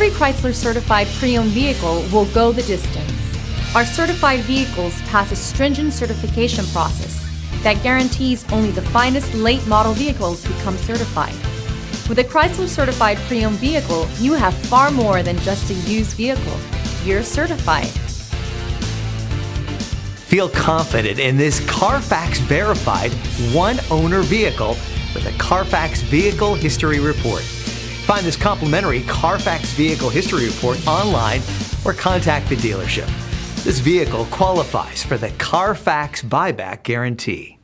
Every Chrysler certified pre-owned vehicle will go the distance. Our certified vehicles pass a stringent certification process that guarantees only the finest late model vehicles become certified. With a Chrysler certified pre-owned vehicle, you have far more than just a used vehicle. You're certified. Feel confident in this Car Fax verified one-owner vehicle with a Car Fax Vehicle History Report. Find this complimentary Car Fax Vehicle History Report online or contact the dealership. This vehicle qualifies for the Car Fax Buyback Guarantee.